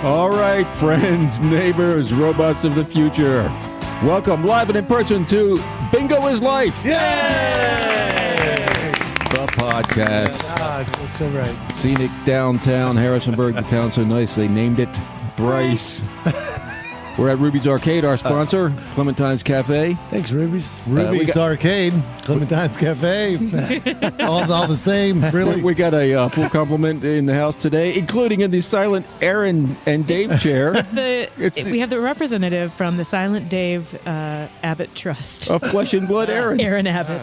All right, friends, neighbors, robots of the future. Welcome live and in person to Bingo is Life. Yay! The podcast. That's so right. Scenic downtown Harrisonburg, the town so nice they named it thrice. We're at Ruby's Arcade, our sponsor, Clementine's Cafe. Thanks, Ruby's. Ruby's Arcade, Clementine's Cafe, all the same, really. We got a full complement in the house today, including in the silent Aaron and Dave chair. We have the representative from the Silent Dave Abbott Trust. Of Flesh and Blood Aaron. Aaron Abbott.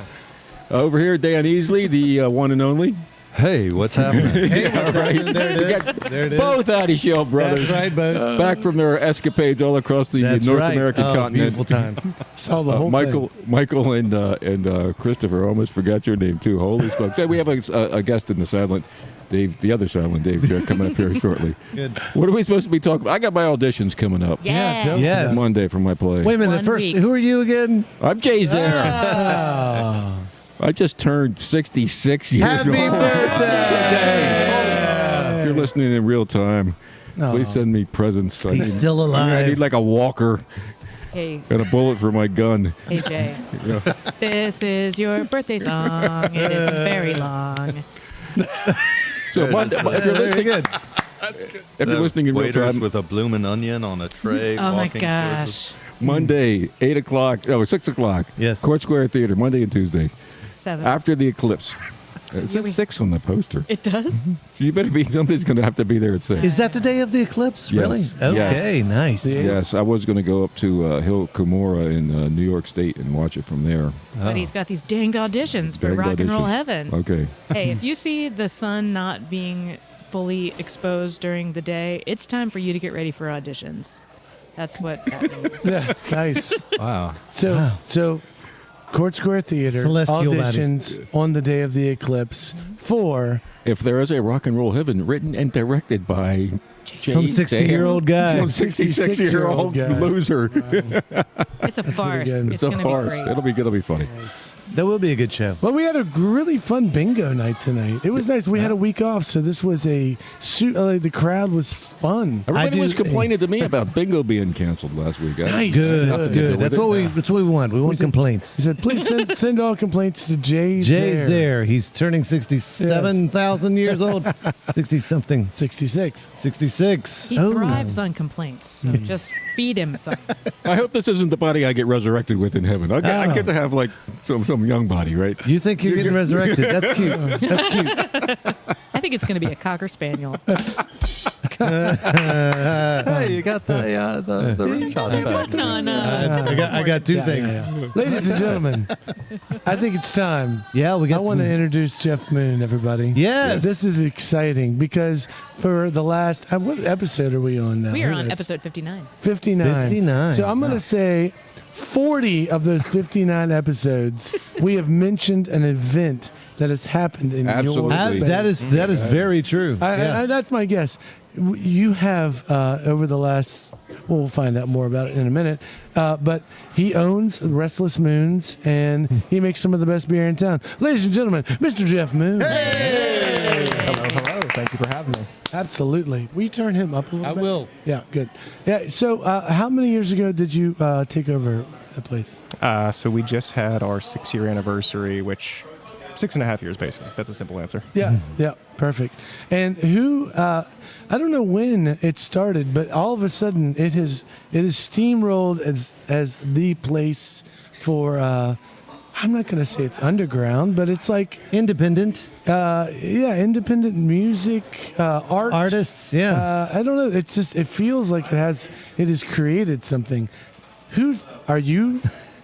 Over here, Dan Easley, the one and only. Hey, what's happening? Yeah, right. There it is. There it is. Both Addy Shell brothers. That's right, both. Back from their escapades all across the That's North right. American continent. Beautiful times. Saw the whole thing. Michael and Christopher. Almost forgot your name too. Holy smokes! Hey, we have a guest in the silent Dave, the other silent Dave, coming up here shortly. Good. What are we supposed to be talking about? I got my auditions coming up. Yeah. Yes. Monday for my play. Wait a minute. One First, week. who are you again? I'm Jay Zehr. Oh. I just turned 66 years Happy old birthday! today. If you're listening in real time, No. please send me presents. He's still alive. I need like a walker Hey, and a bullet for my gun. hey, Jay. Yeah. This is your birthday song. It isn't very long. So Monday, if you're listening, Good. if you're listening in real Waiters time, with a bloomin' onion on a tray. Oh my walking towards us. gosh. Monday, 6 o'clock. Yes. Court Square Theater, Monday and Tuesday, 7. after the eclipse. It Yeah, says 6 on the poster. It does? You better be. Somebody's going to have to be there at 6. Is that the day of the eclipse? Yes. Really? Yes. Okay, nice. Yes, I was going to go up to Hill Cumorah in New York State and watch it from there. But he's got these danged auditions for Danged rock and roll auditions. heaven. Okay. Hey, if you see the sun not being fully exposed during the day, it's time for you to get ready for auditions. That's what that means. Yeah, nice. Wow. So, Court Square Theater Celestial auditions on the day of the eclipse for If there is a rock and roll heaven written and directed by Some Jay 60-year-old guy. Some 66-year-old 66-year-old guy. loser. It's a farce. good. It's It's a going to be farce. great. It'll be funny. That will be a good show. Well, we had a really fun bingo night tonight. It was nice. We had a week off, so this was the crowd was fun. Everybody do- was complaining to me about bingo being canceled last week. Nice. Nothing to do with Good. That's it. what we want. We want said- complaints. He said, please send all complaints to Jay Jay Zehr. Zehr. He's turning 67,000 years old. 60-something. 66. 66. He thrives on complaints, so just feed him some. I hope this isn't the body I get resurrected with in heaven. I get to have like some young body, right? You think you're getting resurrected. That's cute. That's cute. I think it's going to be a Cocker Spaniel. Hey, you got the rim shot back. I got two things. Yeah. Ladies and gentlemen, I think it's time. Yeah, we I got want to some. introduce Jeff Moon, everybody. Yes. This is exciting because for the last, what episode are we on now? We are Who on knows? episode 59. 59. 59. So I'm going Wow. to say 40 of those 59 episodes, we have mentioned an event that has happened in Absolutely. your That is very true. Yeah. that's my guess. You have over the last, we'll find out more about it in a minute, but he owns Restless Moons and he makes some of the best beer in town. Ladies and gentlemen, Mr. Jeff Moon. Hello. Thank you for having me. Absolutely. Will you turn him up a little I bit? will. Yeah, good. Yeah. So how many years ago did you take over the place? So we just had our 6-year anniversary, which 6.5 years basically. That's a simple answer. Yeah, yeah, perfect. And who? I don't know when it started, but all of a sudden it is steamrolled as the place for. I'm not going to say it's underground, but it's like Independent independent music, art, artists. Yeah. I don't know. It's just it feels like it has created something. Are you?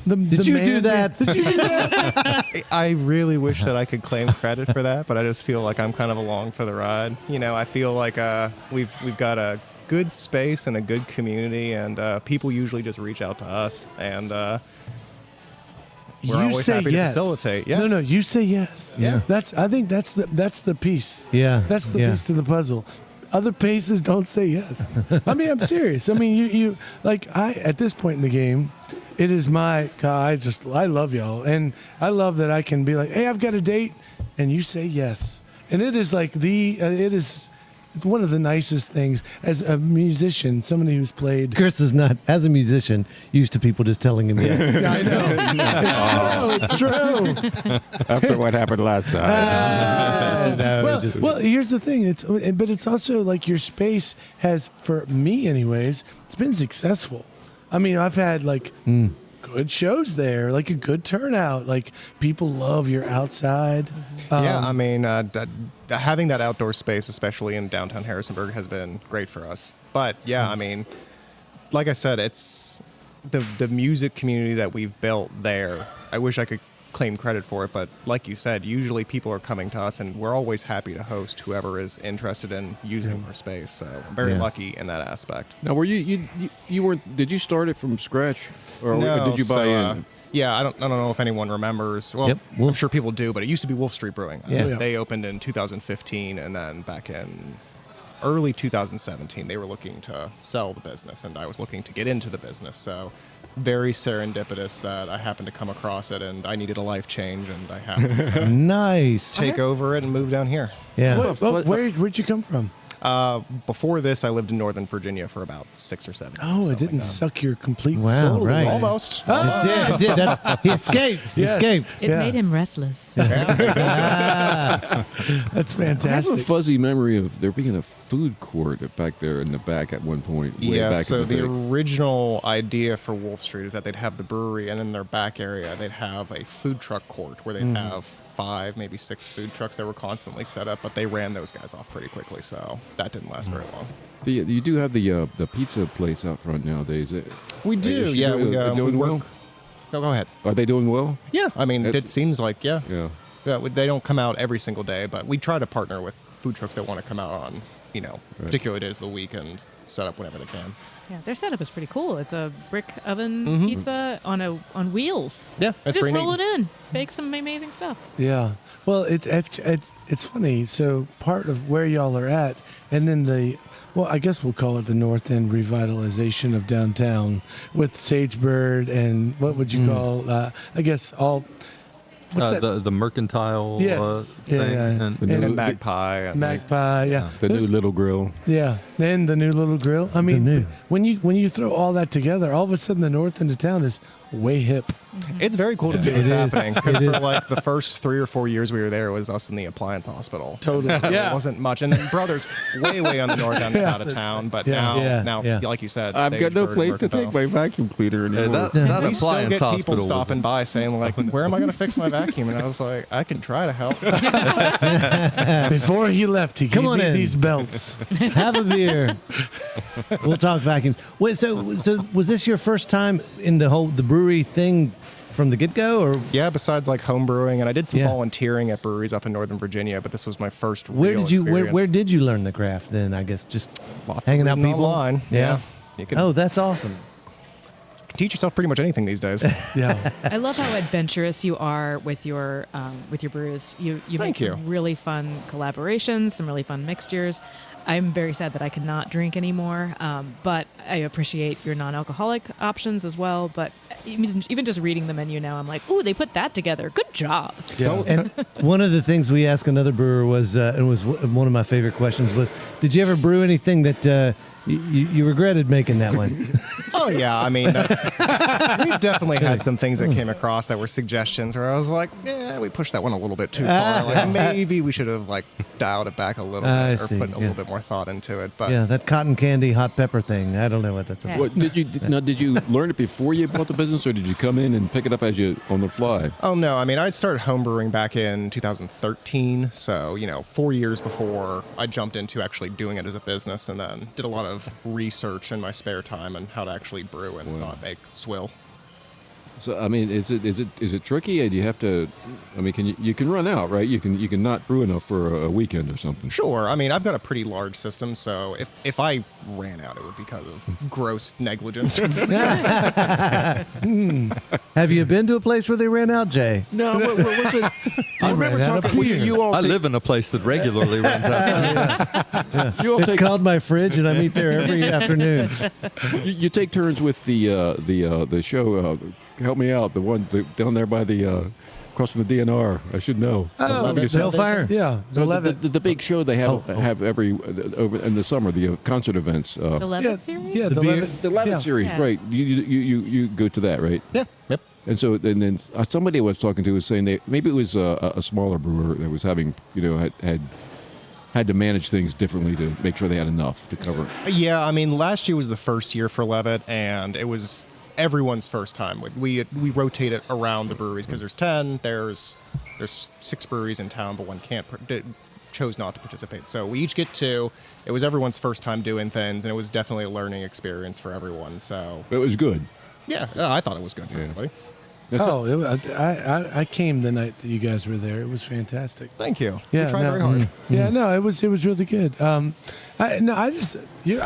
Did you do that? Did you do that? I really wish that I could claim credit for that, but I just feel like I'm kind of along for the ride. You know, I feel like we've got a good space and a good community, and people usually just reach out to us, and we're You always say happy yes. to facilitate. Yeah. No, you say yes. Yeah. I think that's the piece. Yeah. That's the yeah. piece to the puzzle. Other places don't say yes. I mean, I'm serious. I mean, you like at this point in the game, it is my God. I love y'all, and I love that I can be like, hey, I've got a date, and you say yes, and it is like it is it's one of the nicest things as a musician, somebody who's played. Chris is not, as a musician, used to people just telling him yes. Yeah, I know. It's true. After what happened last time. Well, here's the thing. But it's also like your space has, for me anyways, it's been successful. I mean, I've had like good shows there, like a good turnout. Like people love your outside. Yeah, I mean, having that outdoor space, especially in downtown Harrisonburg, has been great for us. But yeah, I mean, like I said, it's the music community that we've built there. I wish I could claim credit for it, but like you said, usually people are coming to us, and we're always happy to host whoever is interested in using our space. So I'm very lucky in that aspect. Now, were you weren't? Did you start it from scratch, or No, did you buy in? Yeah, I don't know if anyone remembers. Well, Yep, I'm sure people do, but it used to be Wolf Street Brewing. Yeah. They opened in 2015, and then back in early 2017, they were looking to sell the business, and I was looking to get into the business. So very serendipitous that I happened to come across it, and I needed a life change, and I happened to Nice. take over it and move down here. Yeah. Where'd you come from? Before this, I lived in Northern Virginia for about 6 or 7 years. Oh, it didn't suck your complete Wow, soul right. away. Almost. It did. He escaped. He Yes. escaped. It Yeah. made him restless. That's I have a fantastic. fuzzy memory of there being a food court back there in the back at one point. Way Yeah, back so in the the day. original idea for Wolf Street is that they'd have the brewery, and in their back area, they'd have a food truck court where they'd have 5, maybe 6 food trucks that were constantly set up, but they ran those guys off pretty quickly, so that didn't last very long. You do have the pizza place out front nowadays. We do, yeah. Are they doing well? No, go ahead. Are they doing well? Yeah, I mean, it seems like, yeah. Yeah. They don't come out every single day, but we try to partner with food trucks that want to come out on, particular days of the week and set up whenever they can. Yeah, their setup is pretty cool. It's a brick oven pizza on wheels. Yeah, that's Just pretty roll neat. it in, bake some amazing stuff. Yeah. Well, it's funny. So part of where y'all are at, and then I guess we'll call it the North End revitalization of downtown with Sagebird and what would you call? I guess all. What's that? The mercantile Yes. thing. Yeah. And, The new- And Magpie. And Magpie. Yeah. The new little grill. Yeah, and the new little grill. I mean, new. when you throw all that together, all of a sudden the north end of town is way hip. It's very cool to see It what's is. happening, because It for is. like the first 3 or 4 years we were there, it was us in the appliance hospital. Totally. It Yeah. wasn't much. And then Brothers, way on the north end out of town. But Yeah. now, Yeah. like you said, I've got no Sagebird, place to take Mercantile. my vacuum cleaner Yeah, anymore. that We still appliance get people hospital stopping was by saying like, "Where am I going to fix my vacuum?" And I was like, "I can try to help." Before he left, he Come gave on me in. these belts. Have a beer. We'll talk vacuums. Wait, so was this your first time in the brewery thing from the get-go, or Yeah, besides like home brewing, and I did some Yeah. volunteering at breweries up in Northern Virginia, but this was my first. where real did you experience. where did you learn the craft then? I guess just Lots hanging of out reading people online. Yeah. You can Oh, that's awesome. teach yourself pretty much anything these days. Yeah. I love how adventurous you are with your brews. You make Thank you. some really fun collaborations, some really fun mixtures. I'm very sad that I cannot drink anymore, but I appreciate your non-alcoholic options as well. But even just reading the menu now, I'm like, ooh, they put that together. Good job. Yeah. And one of the things we asked another brewer was, and it was one of my favorite questions was, did you ever brew anything that you regretted making that one? Oh yeah, I mean, we've definitely had some things that came across that were suggestions where I was like, yeah, we pushed that one a little bit too far. Like maybe we should have like dialed it back a little I bit or see, put a yeah. little bit more thought into it. But Yeah, that cotton candy hot pepper thing. I don't know what that's about. What did you learn it before you bought the business, or did you come in and pick it up as you on the fly? oh no, I mean, I started homebrewing back in 2013, so 4 years before I jumped into actually doing it as a business, and then did a lot of research in my spare time on how to actually brew and not make swill. So I mean, is it tricky? Do you have to? I mean, you can run out, right? You can not brew enough for a weekend or something. Sure. I mean, I've got a pretty large system, so if I ran out, it would be because of gross negligence. Have you been to a place where they ran out, Jay? No, what was it? I remember ran out of talking. beer. You all I take, live in a place that regularly runs out. you all It's take called my fridge, and I meet there every afternoon. you take turns with the show. Help me out. The one down there by the across from the DNR. I should know. Oh, Because- Hellfire. Yeah, the So 11th. the big show they have every over in the summer, the concert events. The 11th series? Yeah, the beer- 11th. The 11th yeah. series, Yeah. right? You go to that, right? Yeah. Yep. And so and then somebody I was talking to was saying that maybe it was a smaller brewer that was having had to manage things differently to make sure they had enough to cover. Yeah, I mean, last year was the first year for Levitt, and it was everyone's first time. We rotate it around the breweries because there's 10, there's 6 breweries in town, but one chose not to participate. So we each get 2. It was everyone's first time doing things, and it was definitely a learning experience for everyone. So But it was good. yeah, I thought it was good for Yeah. everybody. I came the night that you guys were there. It was fantastic. Thank you. Yeah, we tried no, very hard. Yeah, no, it was really good. I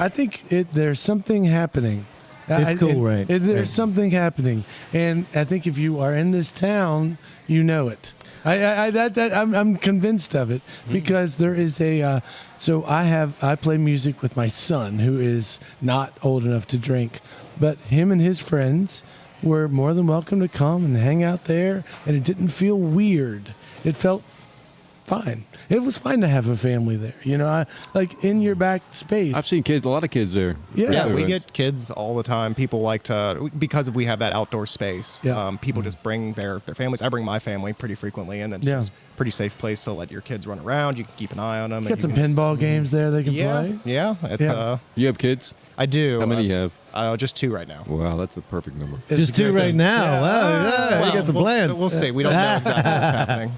think there's something happening. It's cool, right? There's Right. something happening, and I think if you are in this town, you know it. I'm convinced of it because there is a. So I play music with my son, who is not old enough to drink, but him and his friends were more than welcome to come and hang out there, and it didn't feel weird. It felt fine. It was fine to have a family there. Like in your back space. I've seen kids, a lot of kids there. Yeah. Yeah, There we was. get kids all the time. People like to, because we have that outdoor space, Yeah. people just bring their families. I bring my family pretty frequently, and then it's Yeah. just a pretty safe place to let your kids run around. You can keep an eye on them. Got some pinball games there they can Yeah, play. yeah. It's, Yeah. You have kids? I do. How many you have? Just 2 right now. Wow, that's the perfect number. Just 2 right now. Yeah. Wow, yeah, you got the we'll, plans. We'll see. We don't know exactly what's happening.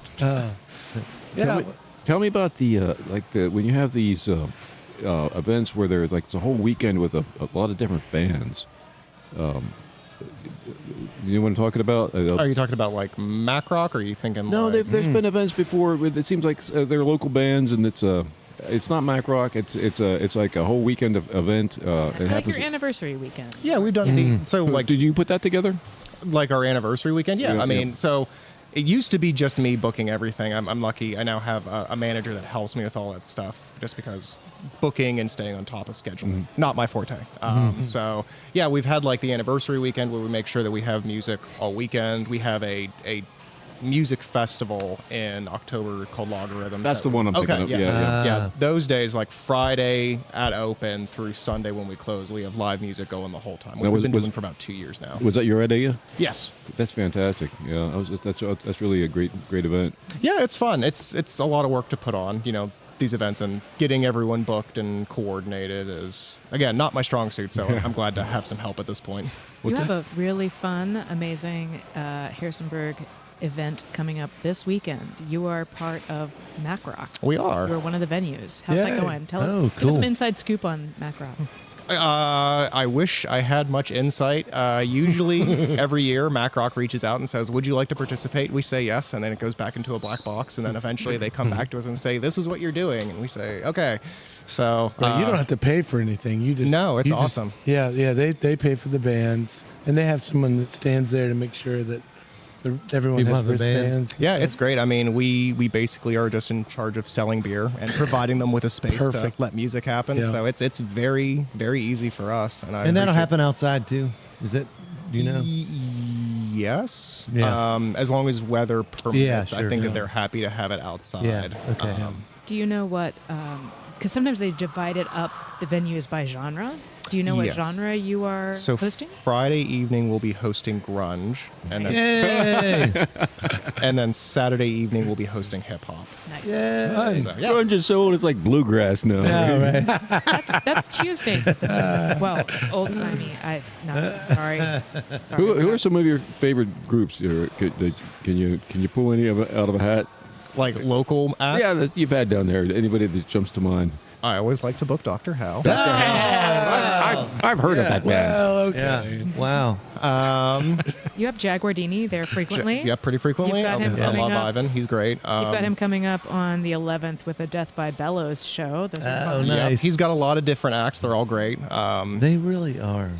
Yeah. Tell me about when you have these events where there's like it's a whole weekend with a lot of different bands. You know what I'm talking about? Are you talking about like Mac Rock, or are you thinking? No, like, there's been events before. It seems like they're local bands, and it's not Mac Rock. It's like a whole weekend of event. It Like happens. your anniversary weekend. Yeah, we've done so like Did you put that together? like our anniversary weekend. Yeah, Yeah, I mean, yeah. so it used to be just me booking everything. I'm lucky. I now have a manager that helps me with all that stuff, just because booking and staying on top of scheduling, not my forte. So yeah, we've had like the anniversary weekend where we make sure that we have music all weekend. We have a music festival in October called Logarithm. That's the one I'm thinking of. Yeah. Yeah, those days, like Friday at open through Sunday when we close, we have live music going the whole time, which Now, we've been was- doing for about 2 years now. Was that your idea? Yes. That's fantastic. Yeah, that's really a great event. Yeah, it's fun. It's a lot of work to put on, these events, and getting everyone booked and coordinated is, again, not my strong suit, so I'm glad to have some help at this point. You have a really fun, amazing Harrisonburg event coming up this weekend. You are part of Mac Rock. We are. You're one of the venues. How's Yay. that going? Tell us. Oh, Give us cool. some inside scoop on Mac Rock. I wish I had much insight. Usually, every year, Mac Rock reaches out and says, "Would you like to participate?" We say yes, and then it goes back into a black box, and then eventually they come back to us and say, "This is what you're doing," and we say, "Okay." So Well, you don't have to pay for anything. You just No, it's you just- awesome. Yeah. They pay for the bands, and they have someone that stands there to make sure that everyone People has have the band. wristbands. Yeah, it's great. I mean, we basically are just in charge of selling beer and providing them with a space Perfect. to let music happen. Yeah. So it's very, very easy for us. And And that'll happen outside too. Is that? Do you know? Yes. Yeah. As long as weather permits, Yeah, I sure. think Yeah. that they're happy to have it outside. Yeah, okay. Do you know what? Because sometimes they divided up the venues by genre. Do you know what Yes. genre you are So hosting? Friday evening we'll be hosting grunge, and then Yay! and then Saturday evening we'll be hosting hip hop. Nice. Yay! So, yeah. Grunge is so old, it's like bluegrass now. Yeah, right. That's Tuesdays at the well, old timey. Sorry. Who are some of your favorite groups? Can you pull any of it out of a hat? Like local acts. Yeah, that you've had down there. Anybody that jumps to mind? I always like to book Dr. Howe. I've heard of that band. Well, okay. Yeah. Wow. You have Jaguardini there frequently. Yeah, pretty frequently. You've got him I coming love up. Ivan. He's great. You've got him coming up on the 11th with a Death by Bellows show. Those are Oh, fun. nice. Yep, he's got a lot of different acts. They're all great. They really are.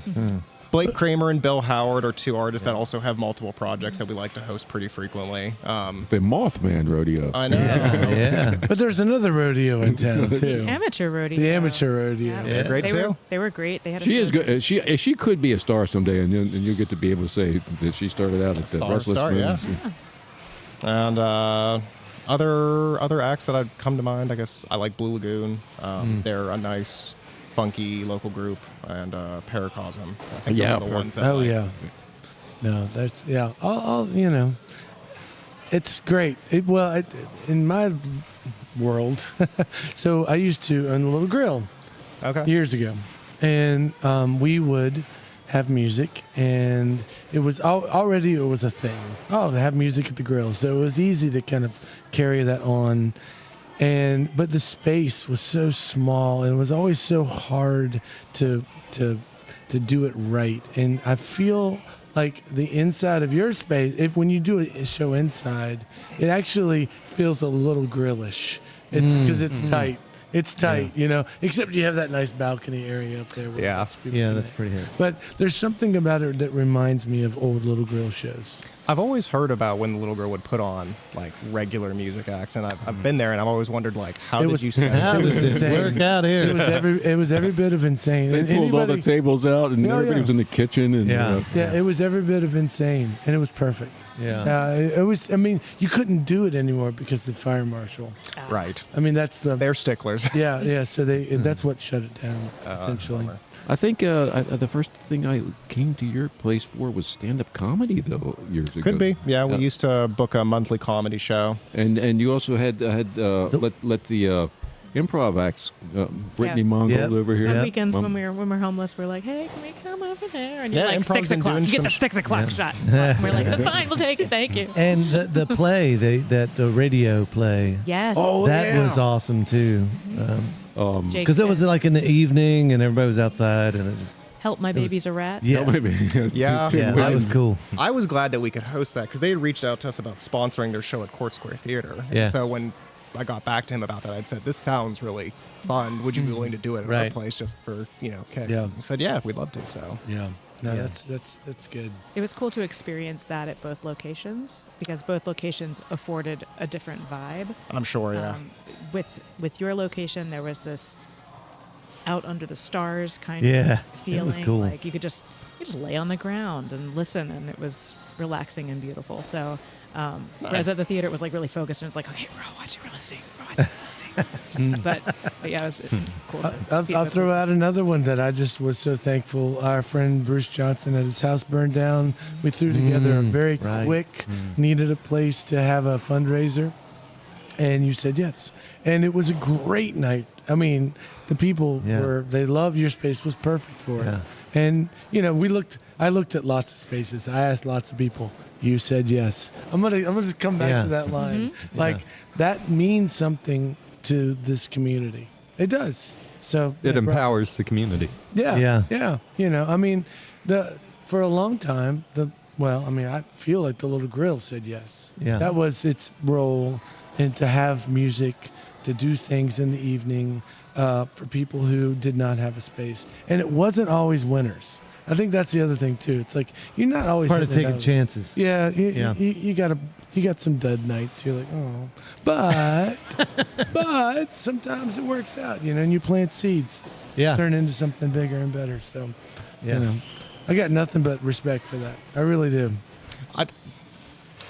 Blake Kramer and Bill Howard are 2 artists that also have multiple projects that we like to host pretty frequently. The Mothman Rodeo. I know. Yeah. But there's another rodeo in town too. Amateur rodeo. The amateur rodeo. Yeah, They're great they too. They were great. They had. She a is good. She could be a star someday, and you'll get to be able to say that she started out at the Star, Restless yeah. Moons. And other acts that I'd come to mind, I guess I like Blue Lagoon. They're a nice, funky local group, and Paracosm. I think those are the ones that. Oh yeah. No, that's I'll it's great. In my world, so I used to own a little grill Okay. years ago, and we would have music, and it was already it was a thing. Oh, to have music at the grill, so it was easy to kind of carry that on. But the space was so small, and it was always so hard to do it right. And I feel like the inside of your space, when you do a show inside, it actually feels a little grillish. It's because it's tight. It's tight, except you have that nice balcony area up there. Where Yeah. people Yeah, can that's hang. pretty good. But there's something about it that reminds me of old Little Grill shows. I've always heard about when the Little Girl would put on like regular music acts, and I've been there, and I've always wondered like, how It did was- you set How It was does it insane. work out here? It was every bit of insane. They And pulled all the anybody- tables out, and Yeah, everybody yeah. was in the kitchen. And Yeah. Yeah, it was every bit of insane, and it was perfect. Yeah. It was. I mean, you couldn't do it anymore because the fire marshal. Right. I mean, that's the. They're sticklers. Yeah. So that's what shut it down essentially. bummer. I think the first thing I came to your place for was stand-up comedy, though, years ago. Could be. Yeah, we used to book a monthly comedy show. And you also had let the improv acts. Brittany Yeah. Mongold Yep. over here. On Yep. weekends when we're homeless, we're like, hey, can we come over there? And Yeah, you're like improv's 6 been o'clock. doing You get the some- 6 o'clock shot. And we're like, that's fine. We'll take it. Thank you. And the play, the radio play, Yes. that was awesome too. Jake Because it was said, like in the evening and everybody was outside and it just help my baby's a rat. yeah, Yeah. yeah, that was cool. I was glad that we could host that because they had reached out to us about sponsoring their show at Court Square Theater. Yeah. And so when I got back to him about that, I'd said, this sounds really fun. Would you be willing to do it at our Right. place just for, kicks? Yeah. And he said, yeah, we'd love to. So Yeah. No, Yeah. that's good. It was cool to experience that at both locations because both locations afforded a different vibe. I'm sure, yeah. With your location, there was this out under the stars kind Yeah, of it feeling. was cool. Like you could just lay on the ground and listen, and it was relaxing and beautiful. So, whereas at the theater, it was like really focused, and it's like, okay, we're all watching, we're listening, but yeah, it was cool. to see I'll both throw those. out another one that I just was so thankful. Our friend Bruce Johnson at his house burned down. We threw together a very right. quick, needed a place to have a fundraiser, and you said yes. And it was a great night. I mean, the people they loved your space, was perfect for Yeah. it. And I looked at lots of spaces. I asked lots of people. You said yes. I'm gonna just come back Yeah. to that line. Mm-hmm. Like that means something to this community. It does. So It yeah, empowers the community. Yeah. I mean, for a long time, I feel like the Little Grill said yes. Yeah. That was its role, and to have music, to do things in the evening for people who did not have a space. And it wasn't always winners. I think that's the other thing too. It's like you're not always Part of hitting it taking out. chances. Yeah, Yeah. you got some dud nights. You're like, oh, but sometimes it works out, and you plant seeds, Yeah. turn into something bigger and better. So, Yeah. I got nothing but respect for that. I really do.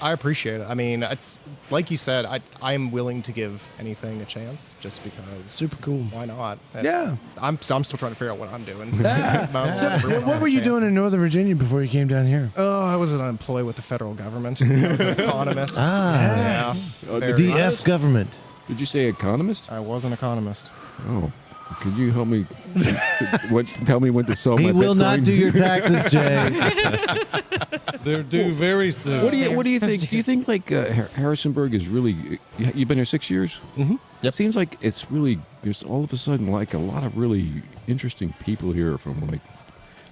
I appreciate it. I mean, it's like you said, I am willing to give anything a chance just because. Super cool. Why not? Yeah. I'm still trying to figure out what I'm doing. So, what were you doing in Northern Virginia before you came down here? Oh, I was an employee with the federal government. I was an economist. Yes. Yeah. Did Very- The F government. Did you say economist? I was an economist. Oh, could you help me? Tell me when to sell my He will not Bitcoin? do your taxes, Jay. They're due very soon. What do you think? Do you think like Harrisonburg is really? You've been here 6 years. Mm-hmm. It seems like it's really. There's all of a sudden like a lot of really interesting people here from like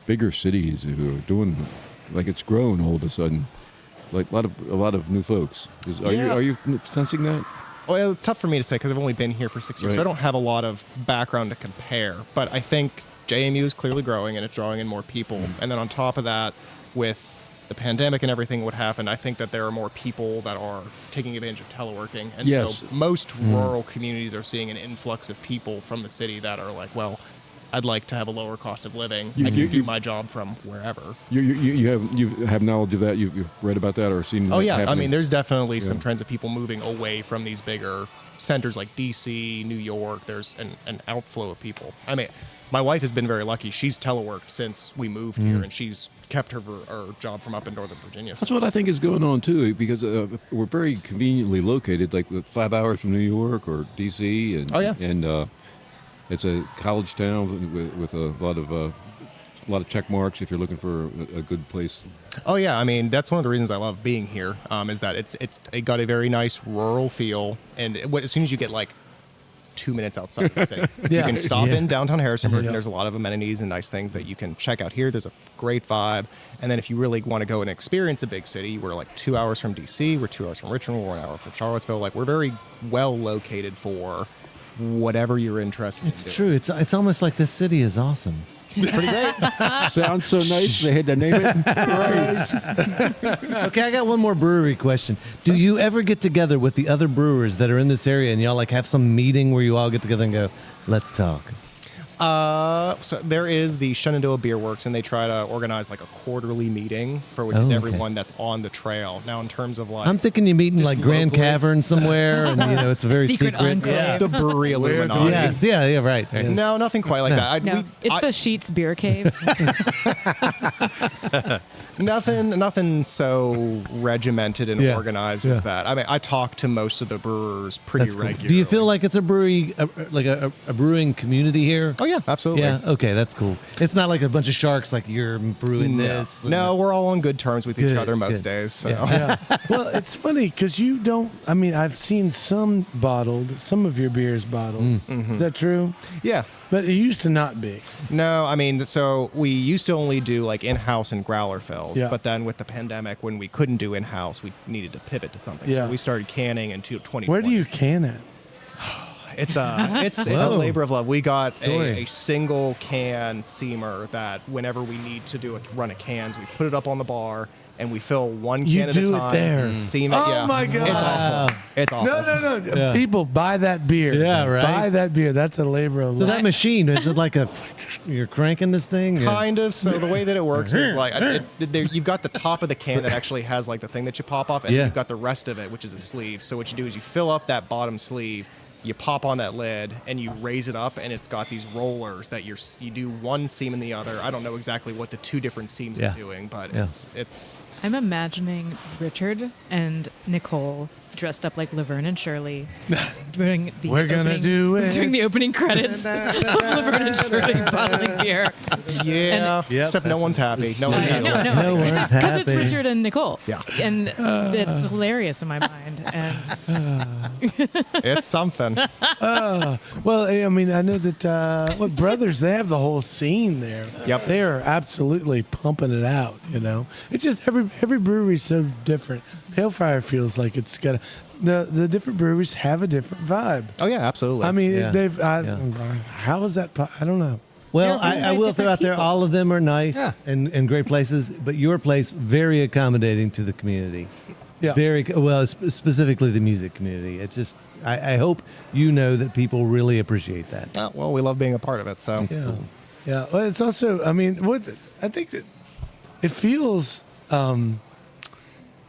bigger cities who are doing like it's grown all of a sudden. Like a lot of new folks. Are you sensing that? Well, it's tough for me to say because I've only been here for 6 years, so Right. I don't have a lot of background to compare. But I think JMU is clearly growing and it's drawing in more people. And then on top of that, with the pandemic and everything what happened, I think that there are more people that are taking advantage of teleworking. And Yes. so most rural communities are seeing an influx of people from the city that are like, well, I'd like to have a lower cost of living. You- I can you- do my job from wherever. You have knowledge of that. You've read about that or seen? Oh that yeah, I happening? mean, there's definitely some Yeah. trends of people moving away from these bigger centers like DC, New York. There's an outflow of people. I mean, my wife has been very lucky. She's teleworked since we moved here, and she's kept her job from up in Northern Virginia. That's what I think is going on too, because we're very conveniently located, like 5 hours from New York or DC, and Oh, yeah. and it's a college town with a lot of check marks if you're looking for a good place. Oh yeah, I mean that's one of the reasons I love being here. Is that it got a very nice rural feel, and as soon as you get like 2 minutes outside the city, you Yeah. can stop Yeah. in downtown Harrisonburg, Yeah. and there's a lot of amenities and nice things that you can check out here. There's a great vibe, and then if you really want to go and experience a big city, we're like 2 hours from DC, we're 2 hours from Richmond, we're 1 hour from Charlottesville. Like we're very well located for whatever you're interested in. It's doing. true. It's almost like this city is awesome. Sounds so nice they had to name it. Christ. Okay, I got one more brewery question. Do you ever get together with the other brewers that are in this area and y'all like have some meeting where you all get together and go, let's talk? So there is the Shenandoah Beer Works, and they try to organize like a quarterly meeting for which is okay. everyone that's on the trail. Now, in terms of like I'm thinking you meet in Just like Grand locally. Cavern somewhere, and it's a very Secret enclave. Yeah. the brewery Illuminati. Yes, yeah, right. right. No, nothing quite like that. No, it's the Sheets Beer Cave. Nothing so regimented and Yeah. organized Yeah. as that. I mean, I talk to most of the brewers pretty That's cool. regularly. Do you feel like it's a brewery, like a brewing community here? Oh yeah, absolutely. Yeah. Okay, that's cool. It's not like a bunch of sharks. Like you're brewing this. No, we're all on good terms with each Good, other most good. days. So. Yeah. Well, it's funny because you don't. I mean, I've seen some bottled, some of your beers bottled. Is that true? Yeah. But it used to not be. No, I mean, so we used to only do like in-house and growler fills, Yeah. but then with the pandemic, when we couldn't do in-house, we needed to pivot to something. Yeah. So we started canning in 2020. Where do you can it? It's a Whoa. labor of love. We got Story. a single can seamer that whenever we need to do a run of cans, we put it up on the bar and we fill one You can at do a it time. there. Seam it. Oh yeah. my God. It's awful. It's awful. No. Yeah. People buy that beer. Yeah, right. Buy that beer. That's a labor of So love. that machine is it like you're cranking this thing? Yeah. Kind of. So the way that it works is like you've got the top of the can that actually has like the thing that you pop off, and Yeah. then you've got the rest of it, which is a sleeve. So what you do is you fill up that bottom sleeve, you pop on that lid, and you raise it up, and it's got these rollers that you do one seam in the other. I don't know exactly what the two different seams Yeah. are doing, but Yeah. it's I'm imagining Richard and Nicole dressed up like Laverne and Shirley during the We're gonna opening- do it. during the opening credits of Laverne and Shirley bottling beer. yeah. Yep. Except no one's happy. No one's happy. No, No one's because it's happy. Richard and Nicole. Yeah. And it's hilarious in my mind. And It's something. Well, I mean, I know that what Brothers, they have the whole scene there. Yep. They are absolutely pumping it out. It's just every brewery's so different. Pale Fire feels like it's got the different breweries have a different vibe. Oh yeah, absolutely. I mean, Yeah. how is that? I don't know. Well, They're very I will throw different out there, people. all of them are nice Yeah. and great places, but your place, very accommodating to the community. Yeah. Very, well, specifically the music community. It's just, I hope you know that people really appreciate that. Oh, well, we love being a part of it. So Yeah. Yeah. Well, it's also, I mean, I think that it feels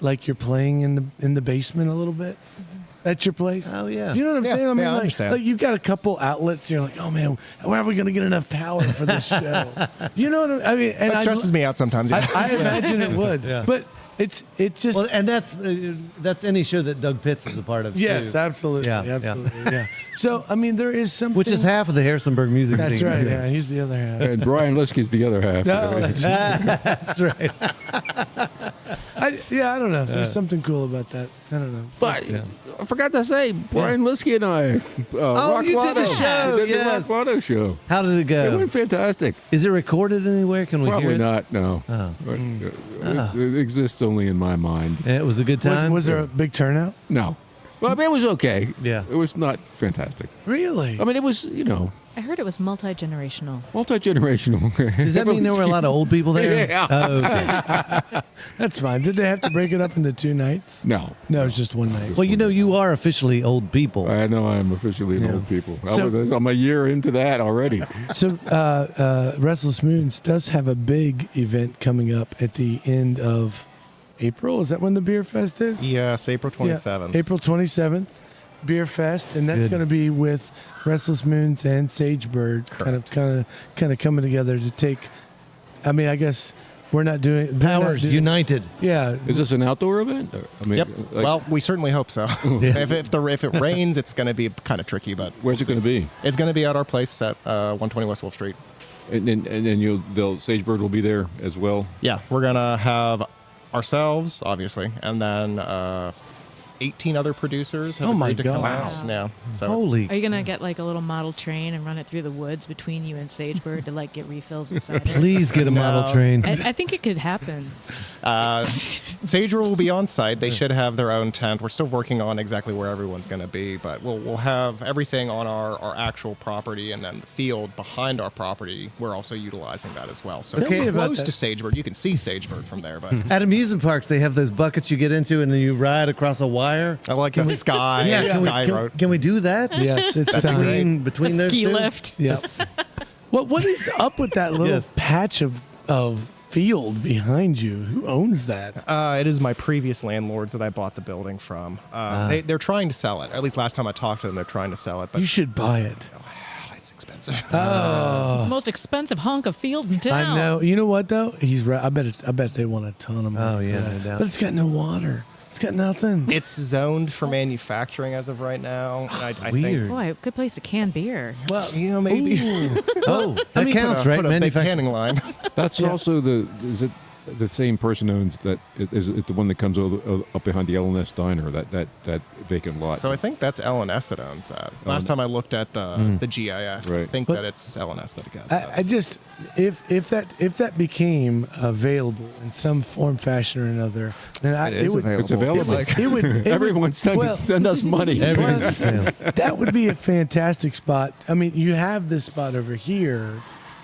like you're playing in the basement a little bit at your place. Oh, yeah. Do you know what I'm Yeah, saying? I mean, yeah, I like, understand. like you've got a couple outlets. You're like, oh man, where are we going to get enough power for this show? You know what I mean? And that stresses me out sometimes. Yeah. I imagine it would, Yeah. but it just. Well, and that's any show that Doug Pitts is a part of, yes, too. absolutely, Yeah, yeah. absolutely, yeah. So I mean, there is something. Which is half of the Harrisonburg music That's scene. right. Yeah, he's the other half. And Brian Liskey's the other half. No, That's right. I don't know. There's something cool about that. I don't know. But I forgot to say, Brian Liskey and I. Rock you did the Lotto. show, We did yes. the Rock Lotto show. How did it It go? went fantastic. Is it recorded anywhere? Can we hear Probably it? not, no. Oh. It exists only in my mind. And it was a good time? Was there a big turnout? No. Well, I mean, it was okay. Yeah. It was not fantastic. Really? I mean, it was, I heard it was multi-generational. multi-generational. Does that mean there were a lot of old people there? Yeah. Oh, okay. That's fine. Did they have to break it up into 2 nights? No. No, it's just one night. Well, you are officially old people. I know I'm officially an Yeah. old people. So- I'm a year into that already. So, Restless Moons does have a big event coming up at the end of April. Is that when the beer fest is? Yes, April 27th. Yeah, April 27th, Beer Fest, and that's Good. going to be with Restless Moons and Sagebird, kind of coming together to take. I mean, I guess we're not doing they're not Powers doing- united. Yeah, Is this an outdoor event? I mean, Yep. like, Well, we certainly hope so. if it rains, it's going to be kind of tricky, but where's it going to be? it's going to be at our place at 120 West Wolf Street. And then Sagebird will be there as well. Yeah, we're going to have ourselves, obviously, and then 18 other producers have Oh my agreed to come God. out. Yeah. So Holy. Are you gonna get like a little model train and run it through the woods between you and Sagebird to like get refills of cider? Please get a model No. train. I think it could happen. Sagebird will be on site. They should have their own tent. We're still working on exactly where everyone's going to be, but we'll have everything on our actual property, and then the field behind our property, we're also utilizing that as well. So Tell me if you're about close that. to Sagebird, you can see Sagebird from there, but At amusement parks, they have those buckets you get into and then you ride across a wire. I like the sky, sky road. Can we do that? yes, it's time. Between those Ski two? lift. Yes. What is up with that little Yes. patch of field behind you? Who owns that? It is my previous landlords that I bought the building from. They're trying to sell it. At least last time I talked to them, they're trying to sell it, but You should buy it. it's expensive. Most expensive hunk of field in town. I know. You know what though? He's right. I bet they want a ton of money. Oh, yeah, for that. no doubt. But it's got no water. It's got nothing. It's zoned for manufacturing as of right now. I Weird. think, Boy, good place to can beer. Well, maybe Oh, that counts, right? Put a big Manufacturing. canning line. That's also is it the same person owns that? Is it the one that comes up behind the L&S Diner? That vacant lot. So I think that's L&S that owns that. Last time I looked at the GIS, I Right. think But- that it's L&S that has that. I just if that became available in some form, fashion, or another, then It is would. available. It's available. It would. Everyone's send us money. Everyone's Well, for sale. that would be a fantastic spot. I mean, you have this spot over here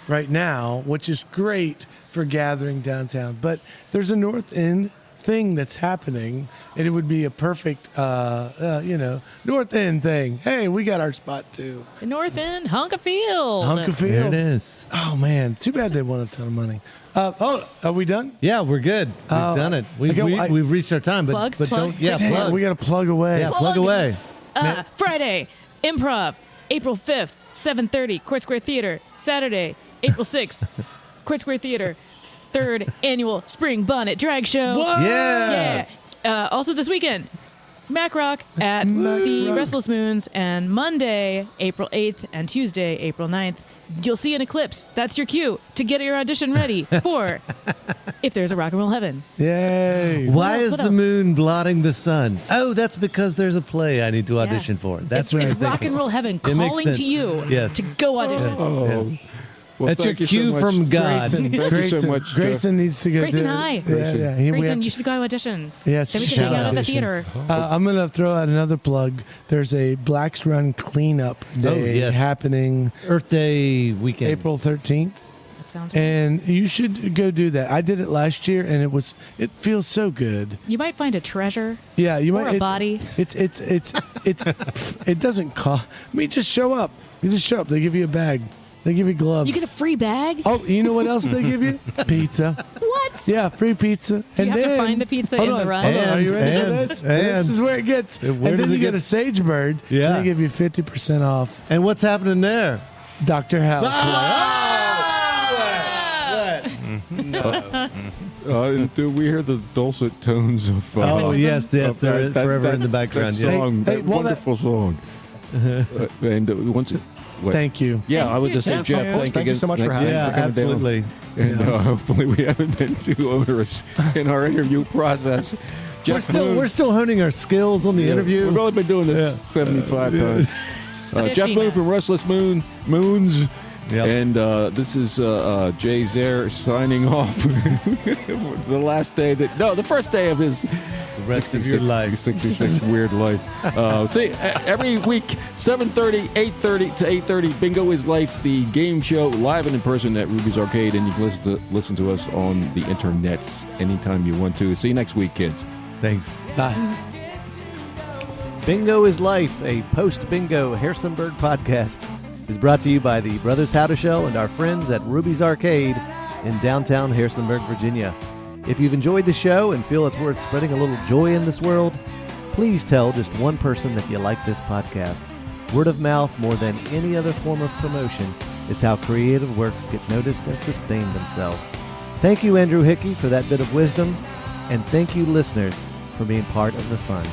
right now, which is great for gathering downtown. But there's a North End thing that's happening, and it would be a perfect, North End thing. Hey, we got our spot too. The North End, hunk of field. Hunk of There field. it is. Oh man, too bad they want a ton of money. Are we done? Yeah, we're good. We've done it. We've reached our time. But, Plugs, but plugs, don't. Yeah, Dang, plugs. we got to plug away. Yeah, plug away. Friday, Improv, April 5th, 7:30, Court Square Theater. Saturday, April 6th, Court Square Theater. 3rd Annual Spring Bonnet Drag Show. What? Yeah. Yeah. Also this weekend, Mac Rock at the Restless Moons, and Monday, April 8th, and Tuesday, April 9th, you'll see an eclipse. That's your cue to get your audition ready for If There's a Rock and Roll Heaven. Yay. Why else? is What the else? moon blotting the sun? Oh, that's because there's a play I need to audition for. That's what it's I'm thinking. Rock and Roll Heaven It makes calling sense. to you Yes. to go audition. Oh. Well, That's your thank you so cue much. from God. Grayson, Thank you so much, Jeff. Grayson needs to go Grayson, do it. hi. Yeah. We Grayson, have- you should go audition. Yes, Then we can shout hang out at the audition. theater. I'm going to throw out another plug. There's a Blacks Run cleanup day yes. happening Earth Day weekend. April 13th. That sounds right. And you should go do that. I did it last year, and it feels so good. You might find a treasure Yeah, you or might. a body. It doesn't cost. I mean, just show up. You just show up. They give you a bag. They give you gloves. You get a free bag. Oh, you know what else they give you? Pizza. What? Yeah, free pizza. Do you and have to then, find the pizza hold in on, the run? Hold on. Are you ready for And- this? and- This is where it gets. Where and does then it you get? get a Sagebird. Yeah. And they give you 50% off. And what's happening there? Dr. House. Do we hear the dulcet tones of? Oh, yes, yes, of they're forever in the that background. Yeah. song, Hey, that well, wonderful song. And once it. What? Thank you. Yeah, I would just say, Jeff. Jeff, Of course, thank you so much for having me. Yeah, coming down. absolutely. And hopefully we haven't been too onerous in our interview process. Jeff We're still honing our skills on the interview. We've only been doing this 75 times. Jeff 50 Moon now. from Restless Moons. Yep. And this is Jay Zehr signing off. The last day the first day of his The rest of your life. 66 weird life. See, every week, 7:30, 8:30 to 8:30, Bingo is Life, the game show, live and in person at Ruby's Arcade, and you can listen to us on the internets anytime you want to. See you next week, kids. Thanks. Bye. Bingo is Life, a post-bingo Harrisonburg podcast, is brought to you by the Brothers How to Show and our friends at Ruby's Arcade in downtown Harrisonburg, Virginia. If you've enjoyed the show and feel it's worth spreading a little joy in this world, please tell just one person that you like this podcast. Word of mouth, more than any other form of promotion, is how creative works get noticed and sustain themselves. Thank you, Andrew Hickey, for that bit of wisdom, and thank you, listeners, for being part of the fun.